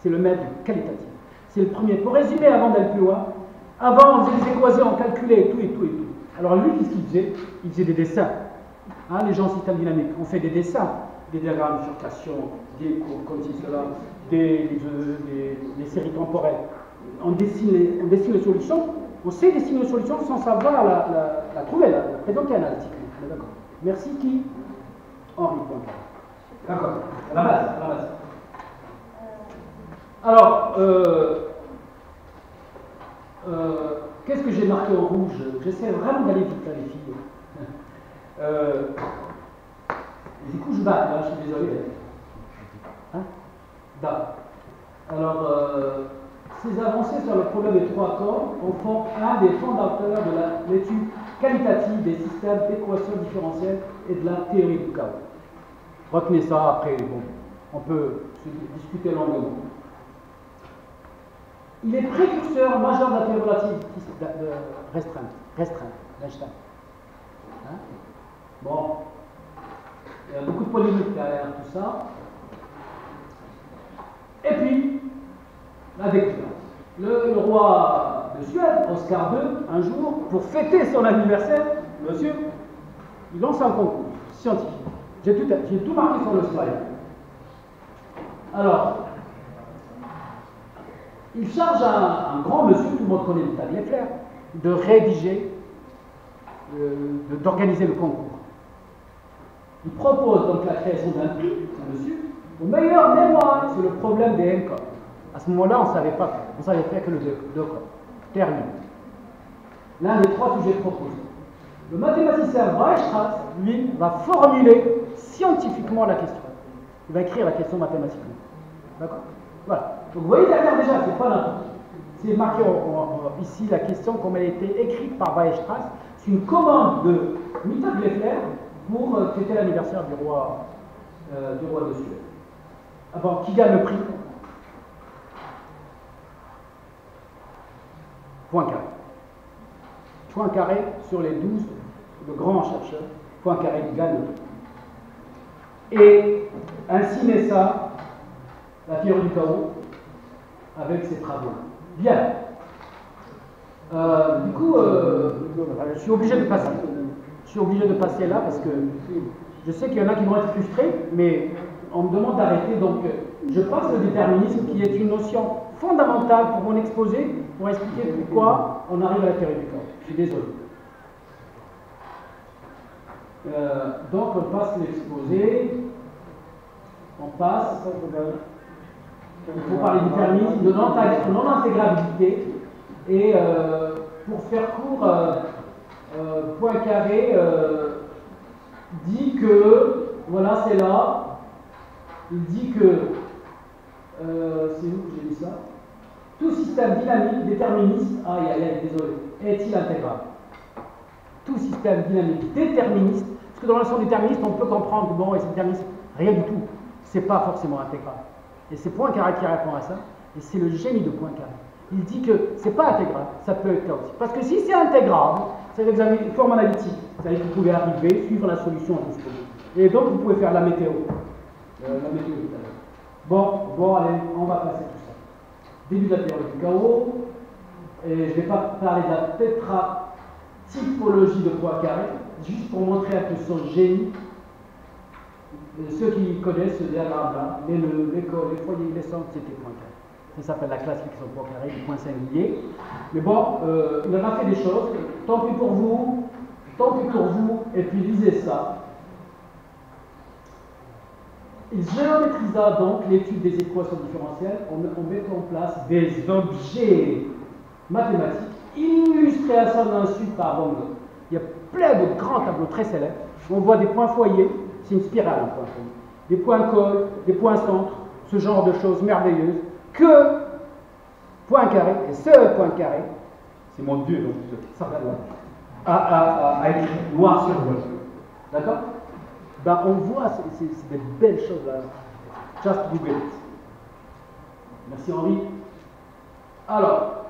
C'est le maître de qualitatif. C'est le premier. Pour résumer, avant d'aller plus loin, avant, on faisait des équations, on calculait tout et tout et tout. Alors lui, qu'est-ce qu'il faisait? Il faisait des dessins. Hein, les gens en système dynamique, on fait des dessins, des diagrammes de bifurcation, des courbes comme ci, cela, des séries temporelles. On dessine les solutions. On sait dessiner une solution sans savoir la trouver, la présenter analytiquement. D'accord. Merci qui? Henri Poincaré. D'accord. À la base. Alors, qu'est-ce que j'ai marqué en rouge? J'essaie vraiment d'aller vite, là, les filles. Du coup, je batte, là, je suis désolé. Hein? D'accord. Alors, ces avancées sur le problème des 3 corps en font un des fondateurs de l'étude qualitative des systèmes d'équations différentielles et de la théorie du chaos. Retenez ça après, bon, on peut discuter longuement. Il est précurseur majeur de la théorie relative restreinte, d'Einstein. Hein? Bon, il y a beaucoup de polémiques derrière tout ça. Et puis, la découverte. Le roi de Suède, Oscar II, un jour, pour fêter son anniversaire, monsieur, il lance un concours scientifique. J'ai tout marqué sur le slide. Alors, il charge un grand monsieur, tout le monde connaît l'Italie éclair, de rédiger, d'organiser le concours. Il propose donc la création d'un prix, ce monsieur, au meilleur mémoire sur le problème des n corps. À ce moment-là, on ne savait pas faire. On savait faire que le 2 corps. Terminé. L'un des 3 sujets proposés. Le mathématicien Weierstrass, lui, va formuler scientifiquement la question. Il va écrire la question mathématiquement. D'accord? Voilà. Donc vous voyez derrière déjà, c'est pas n'importe. C'est marqué ici la question comme elle a été écrite par Weierstrass. C'est une commande de Mittag Leffler pour fêter l'anniversaire du roi de Suède. Avant, qui gagne le prix? Poincaré. Poincaré sur les 12 de grands chercheurs. Poincaré gagne le prix. Et ainsi naît ça, la théorie du chaos, avec ses travaux. Bien. Du coup, je suis obligé de passer. Je suis obligé de passer là parce que je sais qu'il y en a qui vont être frustrés, mais on me demande d'arrêter. Donc, je passe le déterminisme qui est une notion fondamentale pour mon exposé, pour expliquer pourquoi on arrive à la théorie du chaos. Je suis désolé. Donc, on passe l'exposé. On passe. pour parler du déterminisme, de non-intégrabilité. Et pour faire court, Poincaré dit que, voilà, c'est là, il dit que, c'est où que j'ai mis ça? Tout système dynamique déterministe, désolé, est-il intégrable? Tout système dynamique déterministe, parce que dans la notion déterministe, on peut comprendre, bon, et c'est déterministe, rien du tout, c'est pas forcément intégral. Et c'est Poincaré qui répond à ça, et c'est le génie de Poincaré. Il dit que c'est pas intégral, ça peut être chaotique. Parce que si c'est intégrable, c'est une forme analytique, c'est-à-dire que vous pouvez arriver, suivre la solution jusqu'au bout. Et donc vous pouvez faire la météo. La météo tout à l'heure. Bon, allez, on va passer tout ça. Début de la théorie du chaos, et je ne vais pas parler de la tétratypologie de Poincaré, juste pour montrer un peu son génie. Et ceux qui connaissent ce diagramme-là, les foyers, les centres, c'était Poincaré. Ça s'appelle la classification de Poincaré, du point singulier. Mais bon, il en a fait des choses. Tant pis pour vous, et puis lisez ça. Il géométrisa donc l'étude des équations différentielles en mettant en place des objets mathématiques illustrés à son insu par Van Gogh. Il y a plein de grands tableaux très célèbres. On voit des points foyers, c'est une spirale, un point foyer. Des points col, des points centres, ce genre de choses merveilleuses que Poincaré, et ce Poincaré, c'est mon Dieu, donc ça a écrit noir sur blanc. D'accord? Ben, on voit, c'est des belles choses là. Just Google it. Merci Henri. Alors,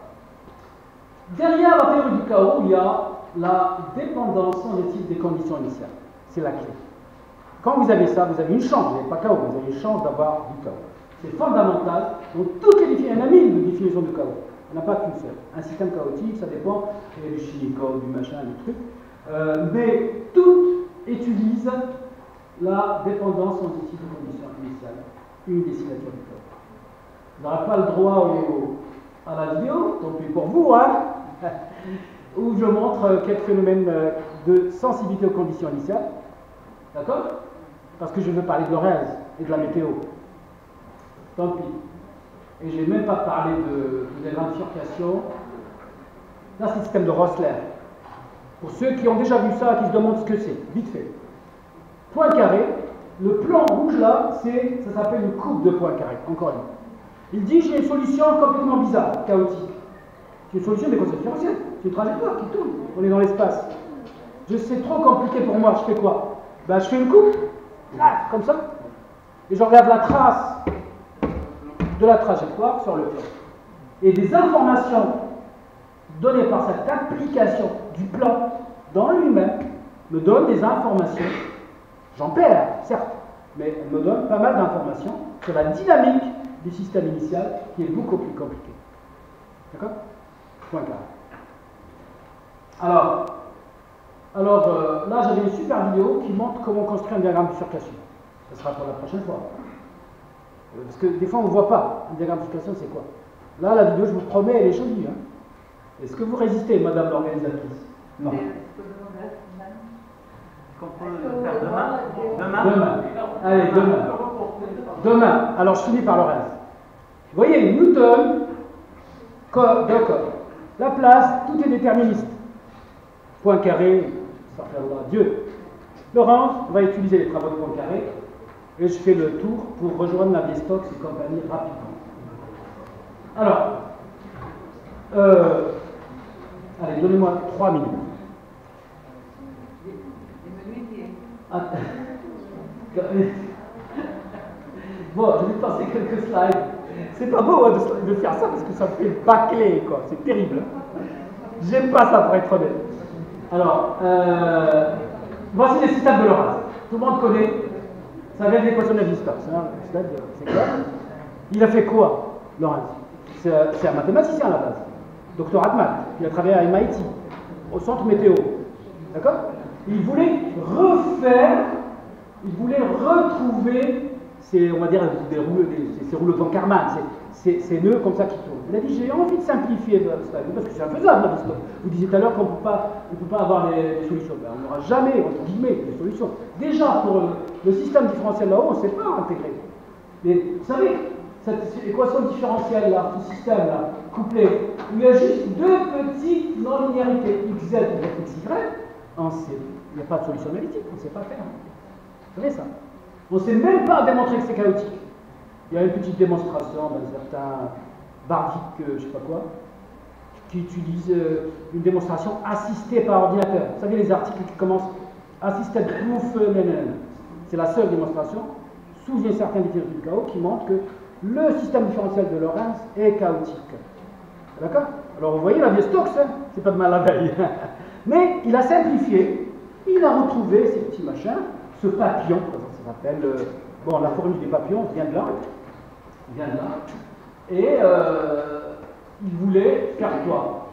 derrière la théorie du chaos, il y a la dépendance cinétique des conditions initiales. C'est la clé. Quand vous avez ça, vous avez une chance, vous n'avez pas chaos, vous avez une chance d'avoir du chaos. C'est fondamental. Donc, toutes les définitions, il y en a 1000 de définitions de chaos. Il n'y en a pas qu'une seule. Un système chaotique, ça dépend, il y a du chimico, du machin, du truc. Mais toutes utilisent la dépendance cinétique de conditions initiales, une des signatures du chaos. Vous n'aurez pas le droit à la vidéo, tant pis pour vous, hein, où je montre quelques phénomènes de sensibilité aux conditions initiales. D'accord? Parce que je veux parler de Lorentz et de la météo. Tant pis. Et je n'ai même pas parlé de la bifurcation. Là, c'est le système de Rossler. Pour ceux qui ont déjà vu ça, qui se demandent ce que c'est, vite fait. Poincaré, le plan rouge là, ça s'appelle une coupe de Poincaré, encore une fois. Il dit j'ai une solution complètement bizarre, chaotique. C'est une solution d'équation différentielle. C'est une trajectoire qui tourne. On est dans l'espace. C'est trop compliqué pour moi, je fais quoi? Ben, je fais une coupe, là, comme ça. Et je regarde la trace de la trajectoire sur le plan. Et des informations données par cette application du plan dans lui-même me donnent des informations. J'en perds, certes, mais elle me donne pas mal d'informations sur la dynamique du système initial qui est beaucoup plus compliqué. D'accord? Point clair. Alors là, j'avais une super vidéo qui montre comment construire un diagramme de bifurcation. Ce sera pour la prochaine fois. Parce que des fois, on ne voit pas. Un diagramme de bifurcation, c'est quoi? Là, la vidéo, je vous promets, elle est jolie. Hein. Est-ce que vous résistez, madame l'organisatrice? Non. Qu'on peut faire demain? Demain. Allez, demain. Demain. Alors, je finis par le reste. Vous voyez, Newton, d'accord. La place, tout est déterministe. Poincaré, ça fait Dieu. Laurent va utiliser les travaux de Poincaré et je fais le tour pour rejoindre Navier-Stokes et compagnie rapidement. Alors, allez, donnez-moi 3 minutes. Ah, bon, je vais passer quelques slides. C'est pas beau hein, de faire ça parce que ça me fait bâcler, quoi. C'est terrible. Hein. J'aime pas ça pour être honnête. Alors, voici les systèmes de Lorentz. Tout le monde connaît. Ça vient de l'équation de Navier-Stokes. C'est quoi? Il a fait quoi, Lorentz? C'est un mathématicien à la base. Doctorat de maths. Il a travaillé à MIT, au centre météo. D'accord? Il voulait retrouver ces, on va dire, ces rouleaux de Van Karman, ces nœuds comme ça qui tournent. Il a dit, j'ai envie de simplifier ça, parce que c'est infaisable. Vous disiez tout à l'heure qu'on ne peut pas avoir les solutions. Ben, on n'aura jamais, entre guillemets, les solutions. Déjà, pour le système différentiel là-haut, on ne sait pas intégrer. Mais vous savez, cette équation différentielle là, ce système là, couplé, il y a juste deux petites non-linéarités, xz et xy, on sait, il n'y a pas de solution analytique, on ne sait pas faire. Vous savez ça? On ne sait même pas démontrer que c'est chaotique. Il y a une petite démonstration d'un certain Bardic, je ne sais pas quoi, qui utilise une démonstration assistée par ordinateur. Vous savez les articles qui commencent assisted proof, c'est la seule démonstration sous une certaine théorie du chaos qui montre que le système différentiel de Lorentz est chaotique. D'accord? Alors vous voyez la vie Stokes, hein, c'est pas de mal à veille. Mais il a simplifié, il a retrouvé ces petits machins, ce papillon, ça s'appelle, bon, la formule des papillons vient de là, et il voulait faire quoi?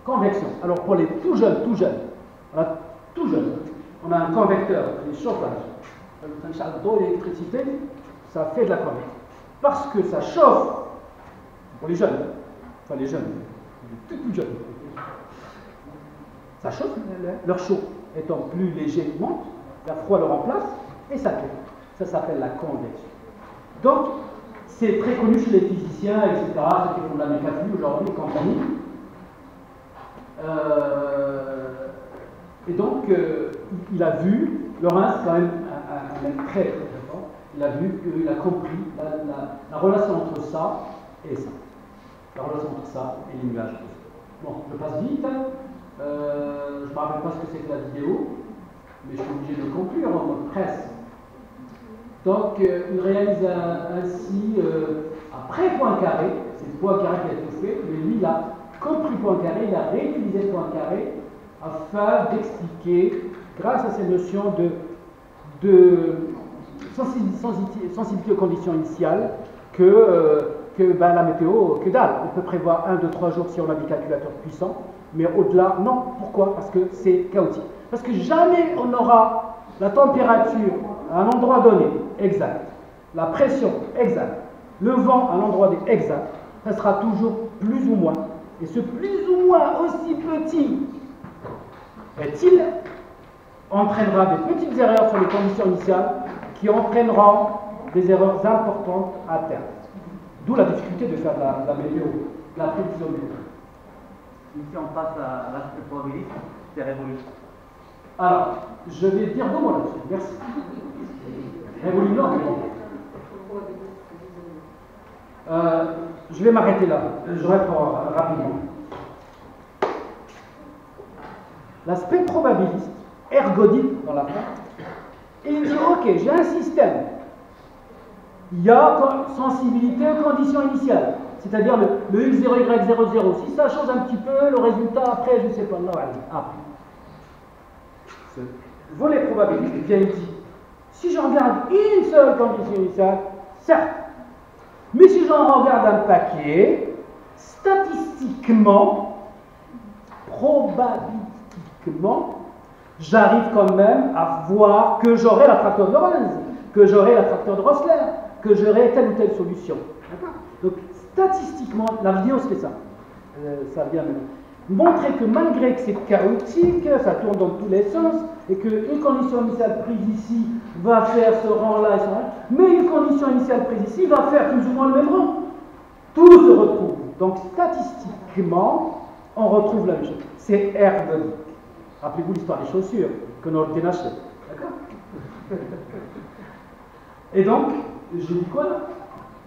Convection. Alors pour les tout jeunes, on a un convecteur, les chauffages. Un château d'électricité, ça fait de la convection. Parce que ça chauffe, pour les jeunes, enfin les jeunes, les tout jeunes, ça chauffe, leur chaud étant plus léger monte, leur froid le remplace, et ça tourne. Ça s'appelle la convection. Donc, c'est très connu chez les physiciens, etc., ceux qui font de la mécanique aujourd'hui, et compagnie. Et donc, il a vu, Lorentz, quand même, un mec très fort, il a vu qu'il a compris la relation entre ça et ça. La relation entre ça et les nuages. Bon, je passe vite. Je ne me rappelle pas ce que c'est que la vidéo, mais je suis obligé de conclure en mode presse. Donc, il réalise ainsi, après Poincaré, c'est Poincaré qui a tout fait, mais lui, il a compris Poincaré, il a réutilisé Poincaré afin d'expliquer, grâce à ces notions de sensibilité aux conditions initiales, que la météo, que dalle. On peut prévoir 1, 2, 3 jours si on a des calculateurs puissants, mais au-delà, non. Pourquoi? Parce que c'est chaotique. Parce que jamais on aura la température à un endroit donné exact, la pression exacte, le vent à l'endroit exact, ça sera toujours plus ou moins. Et ce plus ou moins aussi petit est-il entraînera des petites erreurs sur les conditions initiales qui entraîneront des erreurs importantes à terme. D'où la difficulté de faire la météo, la prévision météo. Ici, on passe à l'aspect probabiliste, c'est révolu. Alors, je vais dire deux mots là-dessus. Merci. Révolu, non, mais bon. Je vais m'arrêter là. Je réponds rapidement. L'aspect probabiliste, ergodique dans la fin, et il dit ok, j'ai un système. Il y a sensibilité aux conditions initiales, c'est-à-dire le x0, y0, 0. Si ça change un petit peu, le résultat après, je ne sais pas, non, allez, après. Ce volet probabiliste vient et dit si je regarde une seule condition initiale, certes, mais si j'en regarde un paquet, statistiquement, probabilistiquement, j'arrive quand même à voir que j'aurai l'attracteur de Lorentz, que j'aurai l'attracteur de Rossler, que j'aurai telle ou telle solution. Donc, statistiquement, la vidéo c'est ça. Ça vient montrer que malgré que c'est chaotique, ça tourne dans tous les sens, et qu'une condition initiale prise ici va faire ce rang-là et ce rang-là, mais une condition initiale prise ici va faire plus ou moins le même rang. Tout se retrouve. Donc, statistiquement, on retrouve la même chose. C'est ergodique. Rappelez-vous l'histoire des chaussures que nous avons acheté. D'accord? Et donc, j'ai dit quoi là?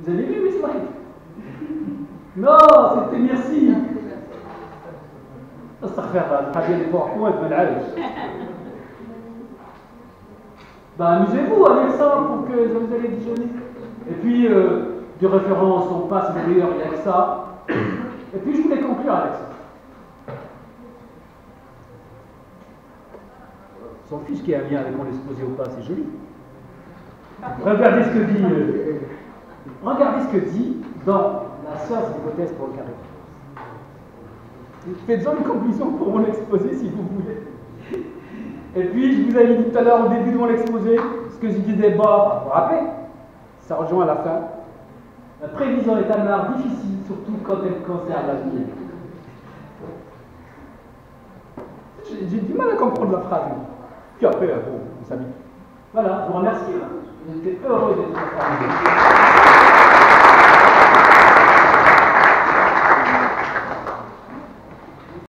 Vous avez vu, mais non, c'était merci. Ça faire très bien les PowerPoint, amusez-vous avec ça pour que vous allez déjeuner. Et puis, des références, on passe d'ailleurs, il y a que ça. Et puis, je voulais conclure avec ça. Son fils qui a un lien avec mon exposé ou pas, c'est joli. Regardez ce que dit dans la seule hypothèse pour le carré. Faites-en une conclusion pour mon exposé si vous voulez. Et puis, je vous avais dit tout à l'heure au début de mon exposé, ce que je disais, vous vous rappelez, ça rejoint à la fin. La prévision est un art difficile, surtout quand elle concerne l'avenir. J'ai du mal à comprendre la phrase. Puis après, bon, on s'habitue. Voilà, je vous remercie. J'étais heureux d'être là.